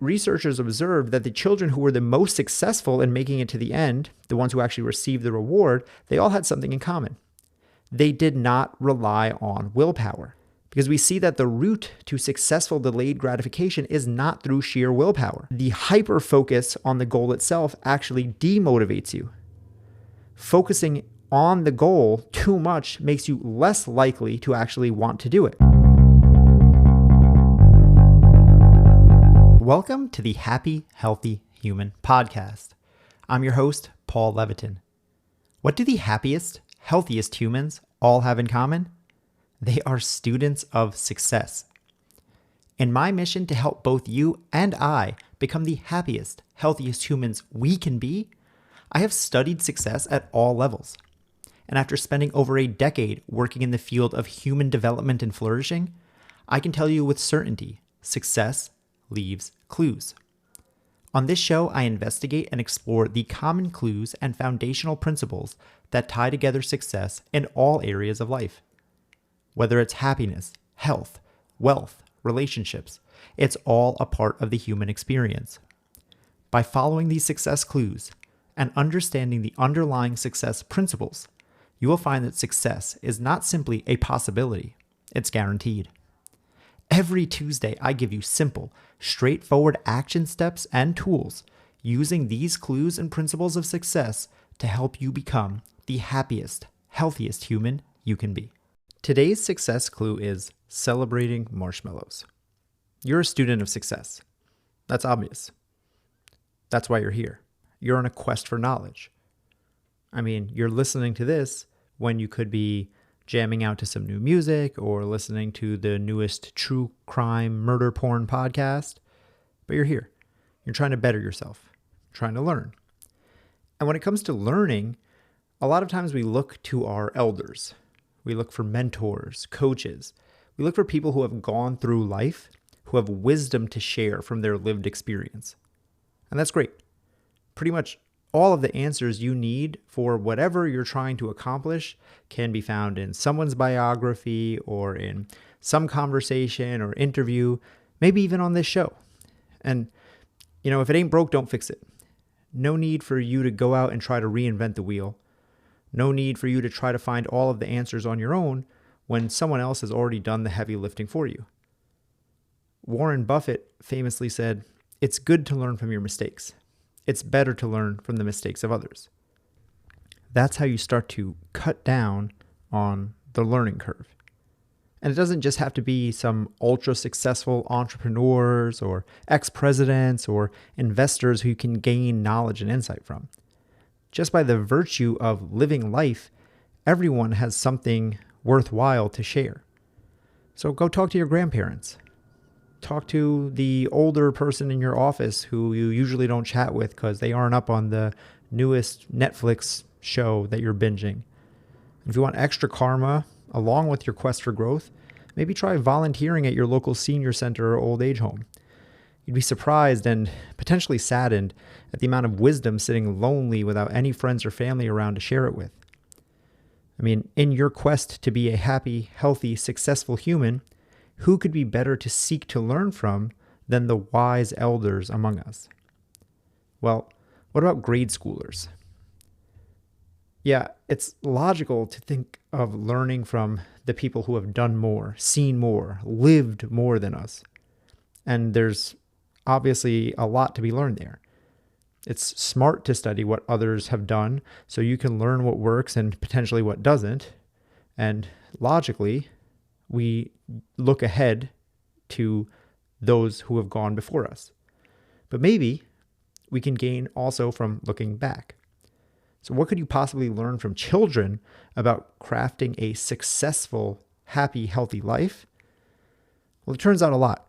researchers observed that the children who were the most successful in making it to the end, the ones who actually received the reward, they all had something in common. They did not rely on willpower, because we see that the route to successful delayed gratification is not through sheer willpower. The hyper-focus on the goal itself actually demotivates you. Focusing on the goal too much makes you less likely to actually want to do it. Welcome to the Happy, Healthy Human podcast. I'm your host, Paul Levitin. What do the happiest, healthiest humans all have in common? They are students of success. In my mission to help both you and I become the happiest, healthiest humans we can be, I have studied success at all levels. And after spending over a decade working in the field of human development and flourishing, I can tell you with certainty, success leaves clues. On this show, I investigate and explore the common clues and foundational principles that tie together success in all areas of life. Whether it's happiness, health, wealth, relationships, it's all a part of the human experience. By following these success clues and understanding the underlying success principles, you will find that success is not simply a possibility, it's guaranteed. Every Tuesday, I give you simple, straightforward action steps and tools using these clues and principles of success to help you become the happiest, healthiest human you can be. Today's success clue is celebrating marshmallows. You're a student of success. That's obvious. That's why you're here. You're on a quest for knowledge. I mean, you're listening to this when you could be jamming out to some new music or listening to the newest true crime murder porn podcast, but you're here. You're trying to better yourself, trying to learn. And when it comes to learning, a lot of times we look to our elders. We look for mentors, coaches. We look for people who have gone through life, who have wisdom to share from their lived experience. And that's great. Pretty much all of the answers you need for whatever you're trying to accomplish can be found in someone's biography or in some conversation or interview, maybe even on this show. And, if it ain't broke, don't fix it. No need for you to go out and try to reinvent the wheel. No need for you to try to find all of the answers on your own when someone else has already done the heavy lifting for you. Warren Buffett famously said, "It's good to learn from your mistakes. It's better to learn from the mistakes of others." That's how you start to cut down on the learning curve. And it doesn't just have to be some ultra successful entrepreneurs or ex-presidents or investors who you can gain knowledge and insight from. Just by the virtue of living life, everyone has something worthwhile to share. So go talk to your grandparents. Talk to the older person in your office who you usually don't chat with because they aren't up on the newest Netflix show that you're binging. If you want extra karma along with your quest for growth, maybe try volunteering at your local senior center or old age home. You'd be surprised and potentially saddened at the amount of wisdom sitting lonely without any friends or family around to share it with. I mean, in your quest to be a happy, healthy, successful human, who could be better to seek to learn from than the wise elders among us? Well, what about grade schoolers? Yeah, it's logical to think of learning from the people who have done more, seen more, lived more than us. And there's obviously a lot to be learned there. It's smart to study what others have done so you can learn what works and potentially what doesn't. And logically, we look ahead to those who have gone before us. But maybe we can gain also from looking back. So what could you possibly learn from children about crafting a successful, happy, healthy life? Well, it turns out a lot.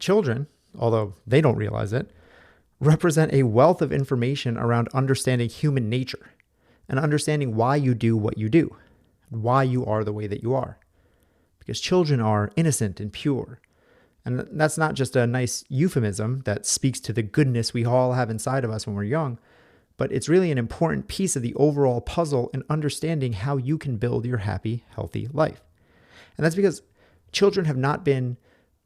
Children, although they don't realize it, represent a wealth of information around understanding human nature and understanding why you do what you do, why you are the way that you are. Because children are innocent and pure. And that's not just a nice euphemism that speaks to the goodness we all have inside of us when we're young, but it's really an important piece of the overall puzzle in understanding how you can build your happy, healthy life. And that's because children have not been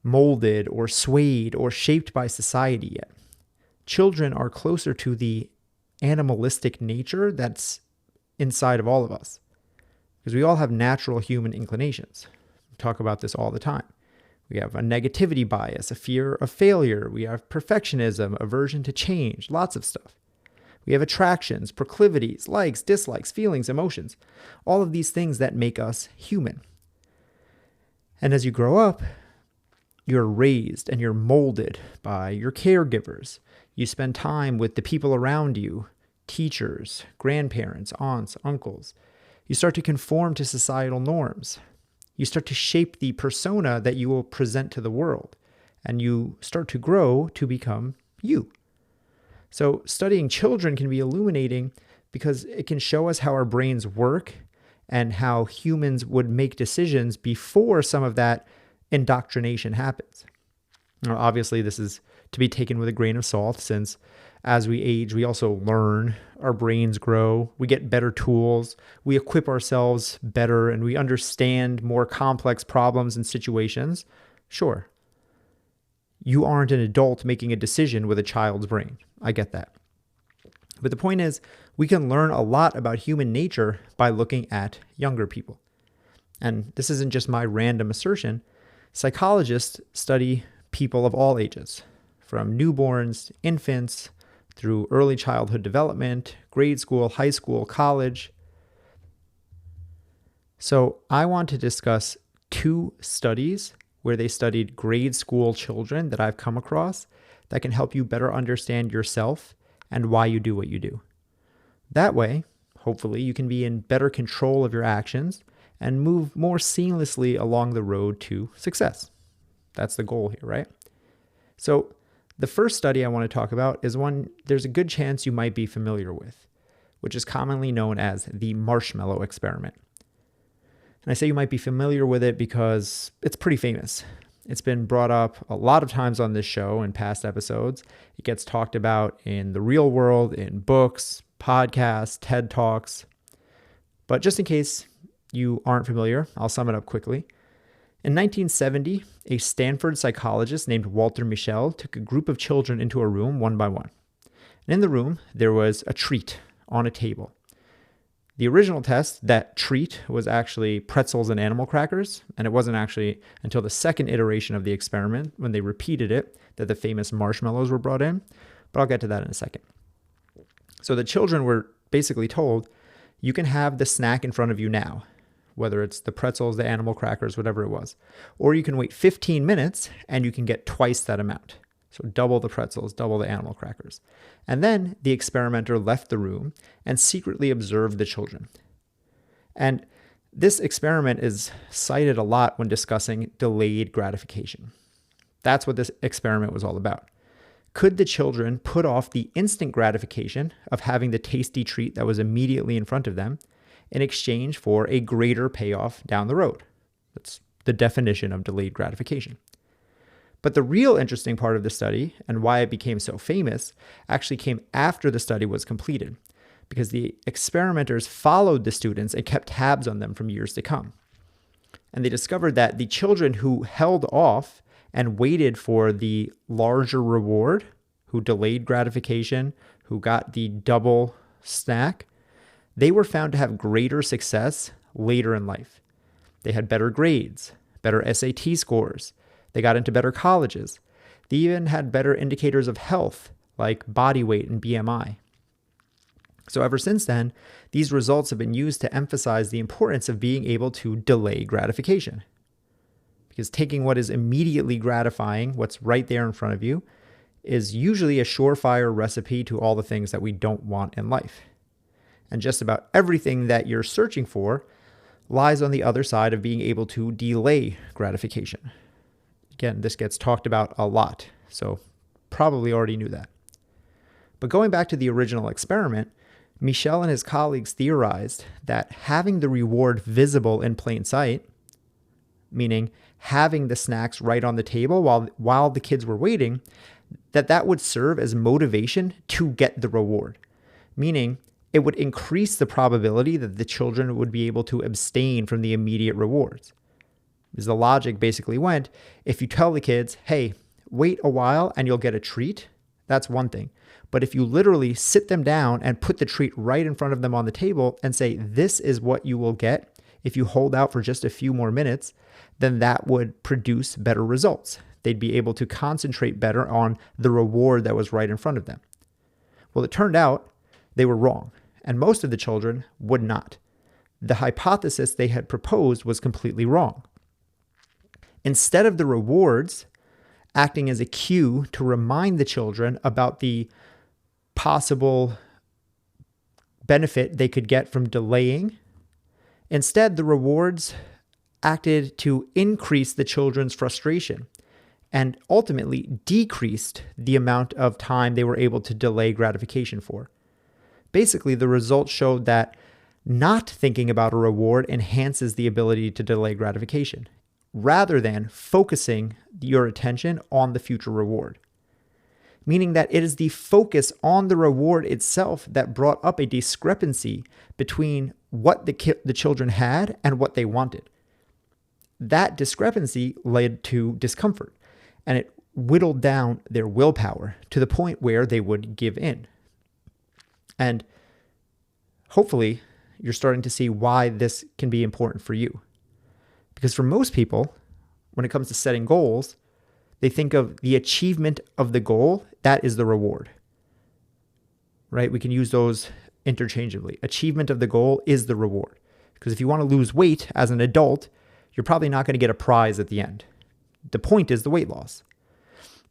molded or swayed or shaped by society yet. Children are closer to the animalistic nature that's inside of all of us, because we all have natural human inclinations. We talk about this all the time. We have a negativity bias, a fear of failure. We have perfectionism, aversion to change, lots of stuff. We have attractions, proclivities, likes, dislikes, feelings, emotions, all of these things that make us human. And as you grow up, you're raised and you're molded by your caregivers. You spend time with the people around you, teachers, grandparents, aunts, uncles. You start to conform to societal norms. You start to shape the persona that you will present to the world, and you start to grow to become you. So studying children can be illuminating because it can show us how our brains work and how humans would make decisions before some of that indoctrination happens. Now, obviously, this is to be taken with a grain of salt, since as we age, we also learn, our brains grow, we get better tools, we equip ourselves better, and we understand more complex problems and situations. Sure, you aren't an adult making a decision with a child's brain. I get that. But the point is, we can learn a lot about human nature by looking at younger people. And this isn't just my random assertion. Psychologists study people of all ages, from newborns, infants, through early childhood development, grade school, high school, college. So I want to discuss 2 studies where they studied grade school children that I've come across that can help you better understand yourself and why you do what you do. That way, hopefully, you can be in better control of your actions and move more seamlessly along the road to success. That's the goal here, right? So the first study I want to talk about is one there's a good chance you might be familiar with, which is commonly known as the Marshmallow Experiment. And I say you might be familiar with it because it's pretty famous. It's been brought up a lot of times on this show in past episodes. It gets talked about in the real world, in books, podcasts, TED Talks. But just in case you aren't familiar, I'll sum it up quickly. In 1970, a Stanford psychologist named Walter Mischel took a group of children into a room one by one. And in the room, there was a treat on a table. The original test, that treat, was actually pretzels and animal crackers, and it wasn't actually until the second iteration of the experiment, when they repeated it, that the famous marshmallows were brought in, but I'll get to that in a second. So the children were basically told, you can have the snack in front of you now, whether it's the pretzels, the animal crackers, whatever it was, or you can wait 15 minutes and you can get twice that amount. So double the pretzels, double the animal crackers. And then the experimenter left the room and secretly observed the children. And this experiment is cited a lot when discussing delayed gratification. That's what this experiment was all about. Could the children put off the instant gratification of having the tasty treat that was immediately in front of them in exchange for a greater payoff down the road? That's the definition of delayed gratification. But the real interesting part of the study, and why it became so famous, actually came after the study was completed, because the experimenters followed the students and kept tabs on them from years to come. And they discovered that the children who held off and waited for the larger reward, who delayed gratification, who got the double snack, they were found to have greater success later in life. They had better grades, better SAT scores. They got into better colleges. They even had better indicators of health, like body weight and BMI. So ever since then, these results have been used to emphasize the importance of being able to delay gratification. Because taking what is immediately gratifying, what's right there in front of you, is usually a surefire recipe to all the things that we don't want in life. And just about everything that you're searching for lies on the other side of being able to delay gratification. Again, this gets talked about a lot, so probably already knew that. But going back to the original experiment, Mischel and his colleagues theorized that having the reward visible in plain sight, meaning having the snacks right on the table while the kids were waiting, that would serve as motivation to get the reward, meaning it would increase the probability that the children would be able to abstain from the immediate rewards. Because the logic basically went, if you tell the kids, hey, wait a while and you'll get a treat, that's one thing. But if you literally sit them down and put the treat right in front of them on the table and say, this is what you will get if you hold out for just a few more minutes, then that would produce better results. They'd be able to concentrate better on the reward that was right in front of them. Well, it turned out they were wrong, and most of the children would not. The hypothesis they had proposed was completely wrong. Instead of the rewards acting as a cue to remind the children about the possible benefit they could get from delaying, instead the rewards acted to increase the children's frustration and ultimately decreased the amount of time they were able to delay gratification for. Basically, the results showed that not thinking about a reward enhances the ability to delay gratification, rather than focusing your attention on the future reward. Meaning that it is the focus on the reward itself that brought up a discrepancy between what the children had and what they wanted. That discrepancy led to discomfort, and it whittled down their willpower to the point where they would give in. And hopefully, you're starting to see why this can be important for you. Because for most people, when it comes to setting goals, they think of the achievement of the goal, that is the reward. Right? We can use those interchangeably. Achievement of the goal is the reward. Because if you want to lose weight as an adult, you're probably not going to get a prize at the end. The point is the weight loss.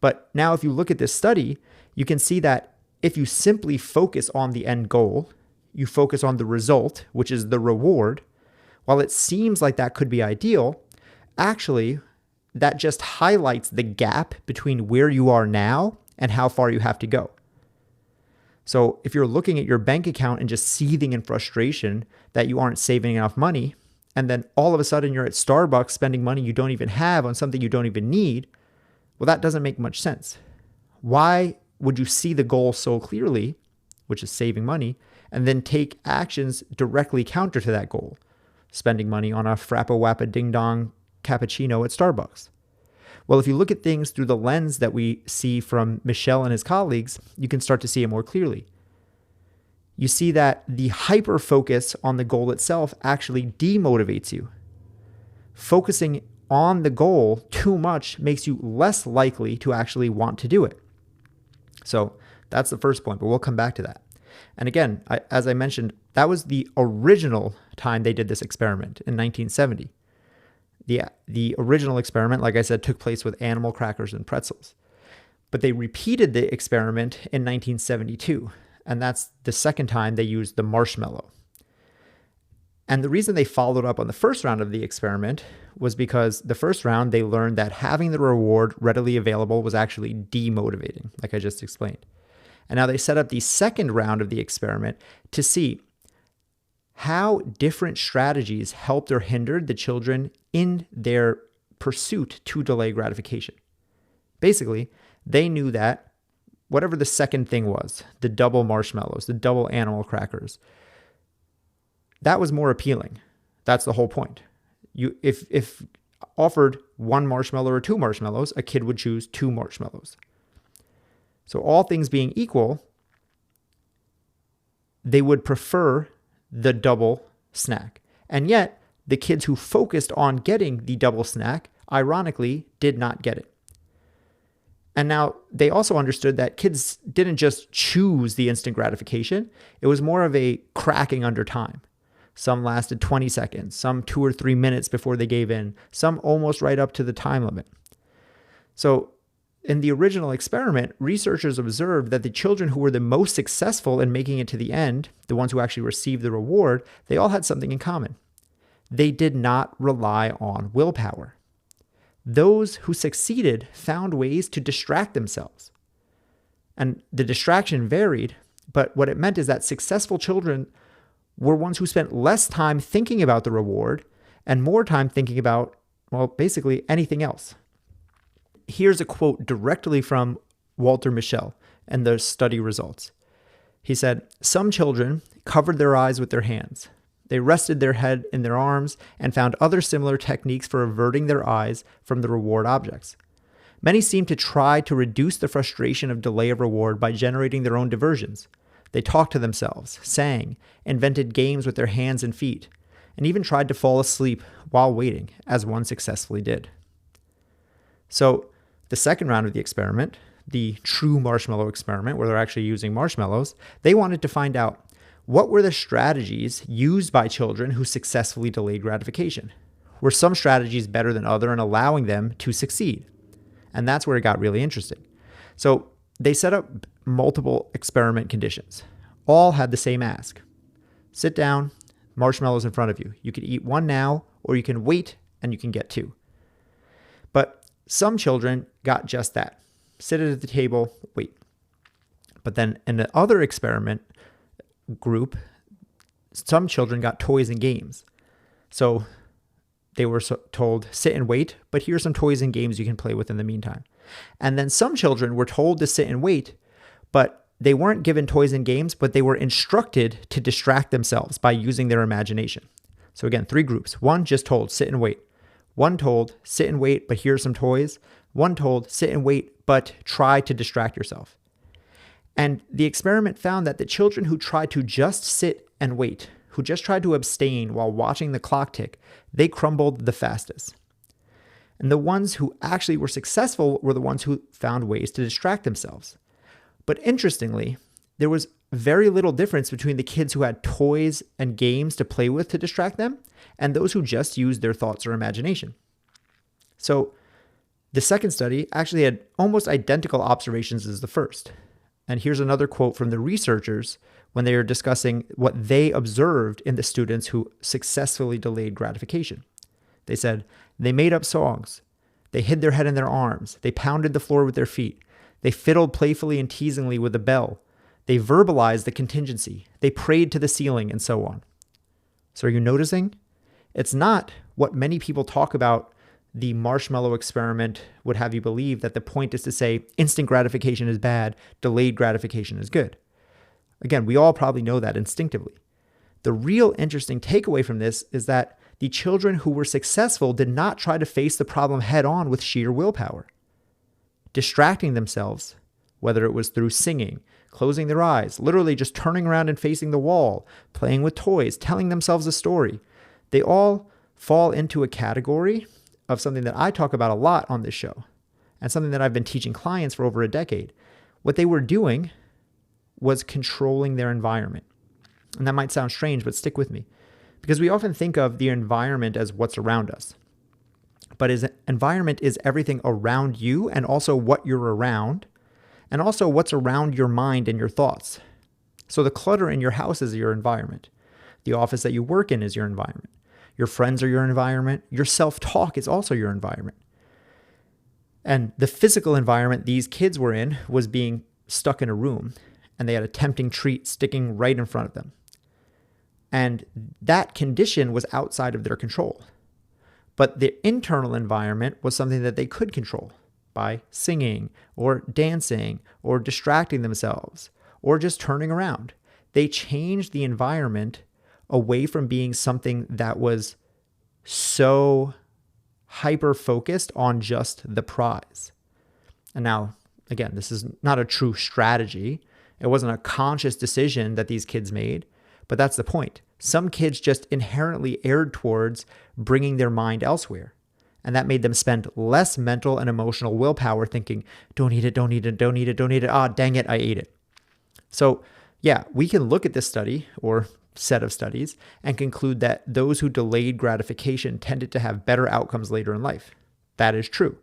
But now if you look at this study, you can see that if you simply focus on the end goal, you focus on the result, which is the reward, while it seems like that could be ideal, actually, that just highlights the gap between where you are now and how far you have to go. So if you're looking at your bank account and just seething in frustration that you aren't saving enough money, and then all of a sudden you're at Starbucks spending money you don't even have on something you don't even need, well, that doesn't make much sense. Why would you see the goal so clearly, which is saving money, and then take actions directly counter to that goal? Spending money on a Frappa-Wappa Ding-Dong cappuccino at Starbucks. Well, if you look at things through the lens that we see from Mischel and his colleagues, you can start to see it more clearly. You see that the hyper-focus on the goal itself actually demotivates you. Focusing on the goal too much makes you less likely to actually want to do it. So that's the first point, but we'll come back to that. And again, as I mentioned, that was the original time they did this experiment in 1970. The original experiment, like I said, took place with animal crackers and pretzels. But they repeated the experiment in 1972, and that's the second time they used the marshmallow. And the reason they followed up on the first round of the experiment was because the first round they learned that having the reward readily available was actually demotivating, like I just explained. And now they set up the second round of the experiment to see how different strategies helped or hindered the children in their pursuit to delay gratification. Basically, they knew that whatever the second thing was, the double marshmallows, the double animal crackers, that was more appealing. That's the whole point. If offered one marshmallow or two marshmallows, a kid would choose two marshmallows. So all things being equal, they would prefer the double snack. And yet, the kids who focused on getting the double snack, ironically, did not get it. And now they also understood that kids didn't just choose the instant gratification. It was more of a cracking under time. Some lasted 20 seconds, some 2 or 3 minutes before they gave in, some almost right up to the time limit. So in the original experiment, researchers observed that the children who were the most successful in making it to the end, the ones who actually received the reward, they all had something in common. They did not rely on willpower. Those who succeeded found ways to distract themselves. And the distraction varied, but what it meant is that successful children were ones who spent less time thinking about the reward and more time thinking about, well, basically anything else. Here's a quote directly from Walter Mischel and the study results. He said, "Some children covered their eyes with their hands. They rested their head in their arms and found other similar techniques for averting their eyes from the reward objects. Many seemed to try to reduce the frustration of delay of reward by generating their own diversions. They talked to themselves, sang, invented games with their hands and feet, and even tried to fall asleep while waiting, as one successfully did. So, the second round of the experiment, the true marshmallow experiment, where they're actually using marshmallows, they wanted to find out what were the strategies used by children who successfully delayed gratification. Were some strategies better than other in allowing them to succeed? And that's where it got really interesting. So they set up multiple experiment conditions. All had the same ask. Sit down, marshmallows in front of you. You can eat one now, or you can wait and you can get two. But some children got just that. Sit at the table, wait. But then in the other experiment group, some children got toys and games. So they were told, sit and wait, but here's some toys and games you can play with in the meantime. And then some children were told to sit and wait, but they weren't given toys and games, but they were instructed to distract themselves by using their imagination. So again, three groups. One just told, sit and wait. One told, sit and wait, but here's some toys. One told, sit and wait, but try to distract yourself. And the experiment found that the children who tried to just sit and wait, who just tried to abstain while watching the clock tick, they crumbled the fastest. And the ones who actually were successful were the ones who found ways to distract themselves. But interestingly, there was very little difference between the kids who had toys and games to play with to distract them and those who just used their thoughts or imagination. So the second study actually had almost identical observations as the first. And here's another quote from the researchers when they were discussing what they observed in the students who successfully delayed gratification. They said, they made up songs. They hid their head in their arms. They pounded the floor with their feet. They fiddled playfully and teasingly with a bell. They verbalized the contingency. They prayed to the ceiling, and so on. So are you noticing? It's not what many people talk about the marshmallow experiment would have you believe, that the point is to say instant gratification is bad, delayed gratification is good. Again, we all probably know that instinctively. The real interesting takeaway from this is that the children who were successful did not try to face the problem head on with sheer willpower. Distracting themselves, whether it was through singing, closing their eyes, literally just turning around and facing the wall, playing with toys, telling themselves a story, they all fall into a category of something that I talk about a lot on this show, and something that I've been teaching clients for over a decade. What they were doing was controlling their environment. And that might sound strange, but stick with me. Because we often think of the environment as what's around us. But environment is everything around you and also what you're around, and also what's around your mind and your thoughts. So the clutter in your house is your environment. The office that you work in is your environment. Your friends are your environment. Your self-talk is also your environment. And the physical environment these kids were in was being stuck in a room, and they had a tempting treat sticking right in front of them. And that condition was outside of their control. But the internal environment was something that they could control by singing or dancing or distracting themselves or just turning around. They changed the environment away from being something that was so hyper-focused on just the prize. And now, again, this is not a true strategy. It wasn't a conscious decision that these kids made, but that's the point. Some kids just inherently erred towards bringing their mind elsewhere. And that made them spend less mental and emotional willpower thinking, don't eat it, don't eat it, don't eat it, don't eat it. Ah, dang it, I ate it. So yeah, we can look at this study or set of studies and conclude that those who delayed gratification tended to have better outcomes later in life. That is true.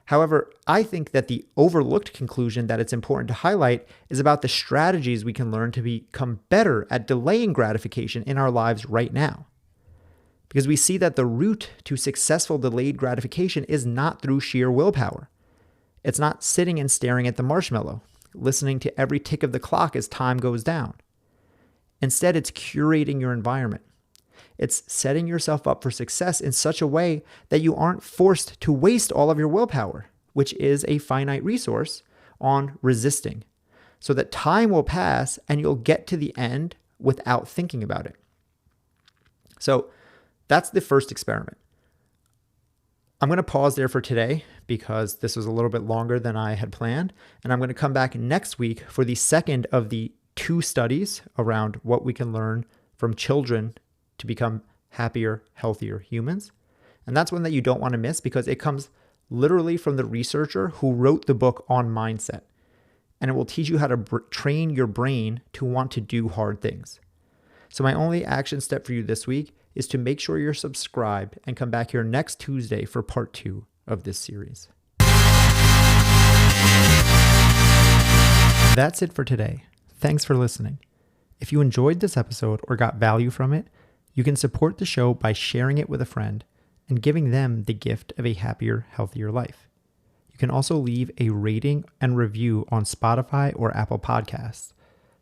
However, I think that the overlooked conclusion that it's important to highlight is about the strategies we can learn to become better at delaying gratification in our lives right now. Because we see that the route to successful delayed gratification is not through sheer willpower. It's not sitting and staring at the marshmallow, listening to every tick of the clock as time goes down. Instead, it's curating your environment. It's setting yourself up for success in such a way that you aren't forced to waste all of your willpower, which is a finite resource, on resisting, so that time will pass and you'll get to the end without thinking about it. So that's the first experiment. I'm going to pause there for today because this was a little bit longer than I had planned. And I'm going to come back next week for the second of the 2 studies around what we can learn from children to become happier, healthier humans. And that's one that you don't want to miss because it comes literally from the researcher who wrote the book on mindset. And it will teach you how to train your brain to want to do hard things. So my only action step for you this week is to make sure you're subscribed and come back here next Tuesday for part 2 of this series. That's it for today. Thanks for listening. If you enjoyed this episode or got value from it, you can support the show by sharing it with a friend and giving them the gift of a happier, healthier life. You can also leave a rating and review on Spotify or Apple Podcasts.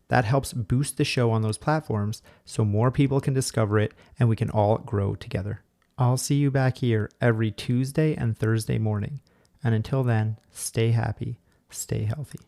That helps boost the show on those platforms so more people can discover it and we can all grow together. I'll see you back here every Tuesday and Thursday morning. And until then, stay happy, stay healthy.